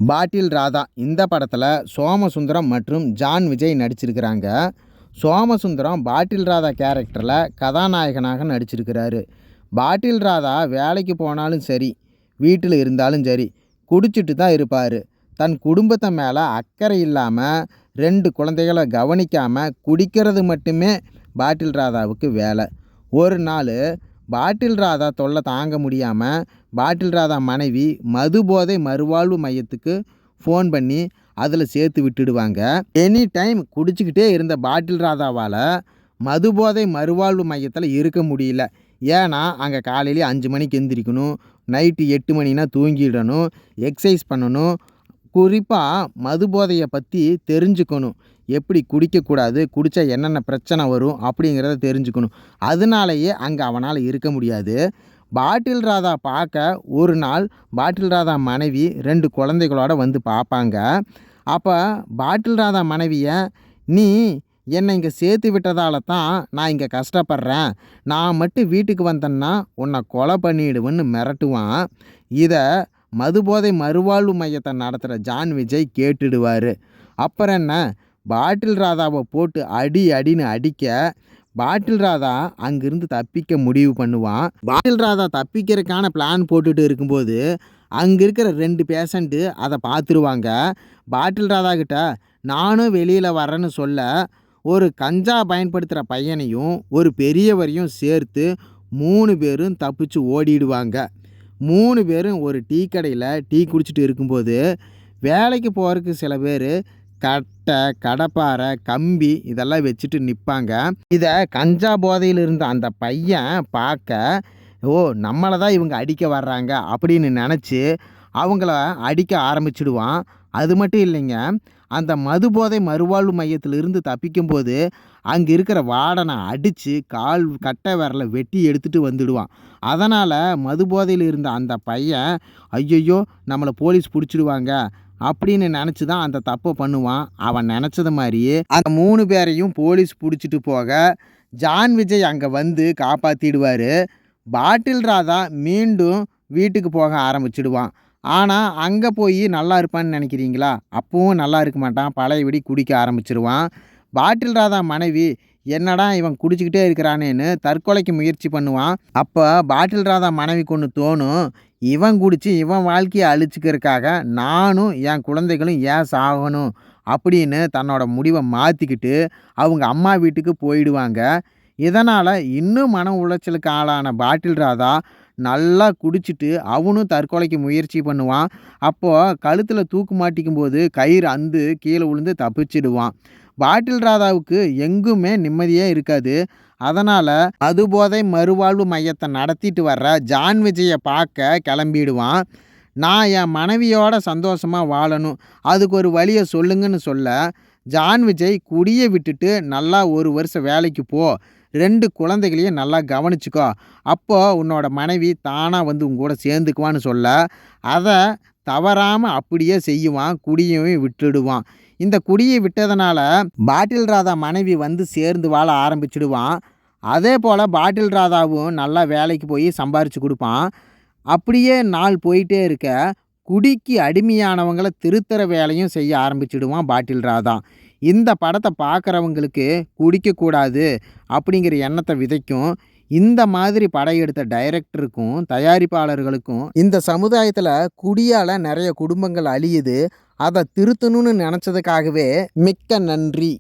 பாட்டில் ராதா இந்த படத்தில் சோமசுந்தரம் மற்றும் ஜான் விஜய் நடிச்சிருக்கிறாங்க. சோமசுந்தரம் பாட்டில் ராதா கேரக்டரில் கதாநாயகனாக நடிச்சிருக்கிறாரு. பாட்டில் ராதா வேலைக்கு போனாலும் சரி, வீட்டில் இருந்தாலும் சரி, குடிச்சிட்டு தான் இருப்பார். தன் குடும்பத்தை மேலே அக்கறை இல்லாமல் 2 குழந்தைகளை கவனிக்காமல் குடிக்கிறது மட்டுமே பாட்டில் ராதாவுக்கு வேலை. ஒரு நாள் பாட்டில் ராதா தொல்லை தாங்க முடியாமல் பாட்டில் ராதா மனைவி மது போதை மறுவாழ்வு மையத்துக்கு ஃபோன் பண்ணி அதில் சேர்த்து விட்டுடுவாங்க. எனி டைம் குடிச்சிக்கிட்டே இருந்த பாட்டில் ராதாவால் மது போதை மறுவாழ்வு மையத்தில் இருக்க முடியல. ஏன்னா அங்கே காலையிலே 5 மணிக்கு எந்திரிக்கணும், நைட்டு 8 மணினா தூங்கிடணும், எக்ஸசைஸ் பண்ணணும். குறிப்பாக மது போதையை பற்றி தெரிஞ்சுக்கணும். எப்படி குடிக்கக்கூடாது, குடித்தா என்னென்ன பிரச்சனை வரும் அப்படிங்கிறத தெரிஞ்சுக்கணும். அதனாலேயே அங்கே அவனால் இருக்க முடியாது. பாட்டில் ராதா பார்க்க ஒரு நாள் பாட்டில் ராதா மனைவி 2 குழந்தைகளோட வந்து பார்ப்பாங்க. அப்போ பாட்டில் ராதா மனைவியை, நீ என்னை இங்கே சேர்த்து விட்டதால தான் நான் இங்கே கஷ்டப்படுறேன், நான் மட்டும் வீட்டுக்கு வந்தேன்னா உன்னை கொலை பண்ணிடுவேன்னு மிரட்டுவான். இதை மதுபோதை மறுவாழ்வு மையத்தை நடத்துகிற ஜான் விஜய் கேட்டுடுவார். அப்புறம் என்ன, பாட்டில் ராதாவை போட்டு அடின்னு அடிக்க பாட்டில் ராதா அங்கிருந்து தப்பிக்க முடிவு பண்ணுவான். பாட்டில் ராதா தப்பிக்கிறதுக்கான பிளான் போட்டுட்டு இருக்கும்போது அங்கே இருக்கிற 2 பேஷண்ட்டு அதை பார்த்துருவாங்க. பாட்டில் ராதா கிட்ட நானும் வெளியில் வரேன்னு சொல்ல, ஒரு கஞ்சா பயன்படுத்துகிற பையனையும் ஒரு பெரியவரையும் சேர்த்து 3 பேரும் தப்பிச்சு ஓடிடுவாங்க. 3 பேரும் ஒரு டீ கடையில் டீ குடிச்சிட்டு இருக்கும்போது வேலைக்கு போகிறதுக்கு சில பேர் கட்டை, கடப்பாரை, கம்பி இதெல்லாம் வச்சுட்டு நிற்பாங்க. இதை கஞ்சா போதையில் இருந்த அந்த பையன் பார்க்க, ஓ நம்மளை தான் இவங்க அடிக்க வர்றாங்க அப்படின்னு நினச்சி அவங்கள அடிக்க ஆரம்பிச்சிடுவான். அது மட்டும் இல்லைங்க, அந்த மது போதை மறுவாழ்வு மையத்திலிருந்து தப்பிக்கும்போது அங்கே இருக்கிற வார்டனை அடித்து கால் கட்டை விரலை வெட்டி எடுத்துகிட்டு வந்துடுவான். அதனால் மது போதையில் இருந்த அந்த பையன், ஐயையோ நம்மளை போலீஸ் பிடிச்சிடுவாங்க அப்படின்னு நினச்சி தான் அந்த தப்பை பண்ணுவான். அவன் நினச்சது மாதிரியே அந்த 3 பேரையும் போலீஸ் பிடிச்சிட்டு போக ஜான் விஜய் அங்கே வந்து காப்பாற்றிடுவார். பாட்டில் ராதா மீண்டும் வீட்டுக்கு போக ஆரம்பிச்சிடுவான். ஆனால் அங்கே போய் நல்லா இருப்பான்னு நினைக்கிறீங்களா? அப்பவும் நல்லா இருக்க மாட்டான். பழையபடி குடிக்க ஆரம்பிச்சிடுவான். பாட்டில் ராதா மனைவி, என்னடா இவன் குடிச்சிக்கிட்டே இருக்கிறானேன்னு தற்கொலைக்கு முயற்சி பண்ணுவான். அப்போ பாட்டில் ராதா மனைவிக்கு ஒன்று தோணும், இவன் குடித்து இவன் வாழ்க்கையை அழிச்சிக்கிறதுக்காக நானும் என் குழந்தைகளும் ஏன் சாகணும் அப்படின்னு தன்னோட முடிவை மாற்றிக்கிட்டு அவங்க அம்மா வீட்டுக்கு போயிடுவாங்க. இதனால் இன்னும் மன உளைச்சலுக்கு ஆளான பாட்டில் ராதா நல்லா குடிச்சிட்டு அவனும் தற்கொலைக்கு முயற்சி பண்ணுவான். அப்போது கழுத்தில் தூக்கு மாட்டிக்கும் போது கயிறு அந்து கீழே விழுந்து தப்பிச்சிடுவான். பாட்டில் ராதாவுக்கு எங்குமே நிம்மதியே இருக்காது. அதனால் மதுபோதை மறுவாழ்வு மையத்தை நடத்திட்டு வர்ற ஜான் விஜயை பார்க்க கிளம்பிடுவான். நான் என் மனைவியோட சந்தோஷமாக வாழணும், அதுக்கு ஒரு வழியை சொல்லுங்கன்னு சொல்ல, ஜான் விஜய் குடியை விட்டுட்டு நல்லா 1 வருஷம் வேலைக்கு போ, 2 குழந்தைகளையும் நல்லா கவனிச்சுக்கோ, அப்போது உன்னோட மனைவி தானாக வந்து உங்க கூட சேர்ந்துக்குவான்னு சொல்ல, அதை தவறாமல் அப்படியே செய்வான். குடியையும் விட்டுடுவான். இந்த குடியை விட்டதுனால பாட்டில் ராதா மனைவி வந்து சேர்ந்து வாழ ஆரம்பிச்சிடுவான். அதே போல் பாட்டில் ராதாவும் நல்லா வேலைக்கு போய் சம்பாரித்து கொடுப்பான். அப்படியே நாள் போயிட்டே இருக்க குடிக்கு அடிமையானவங்களை திருத்தர வேலையும் செய்ய ஆரம்பிச்சிடுவான் பாட்டில் ராதா. இந்த படத்தை பார்க்குறவங்களுக்கு குடிக்கக்கூடாது அப்படிங்கிற எண்ணத்தை விதைக்கும். இந்த மாதிரி படம் எடுத்த டைரக்டருக்கும் தயாரிப்பாளர்களுக்கும் இந்த சமுதாயத்தில் குடியால் நிறைய குடும்பங்கள் அழியுது, அதை திருத்தணும்னு நினச்சதுக்காகவே மிக்க நன்றி.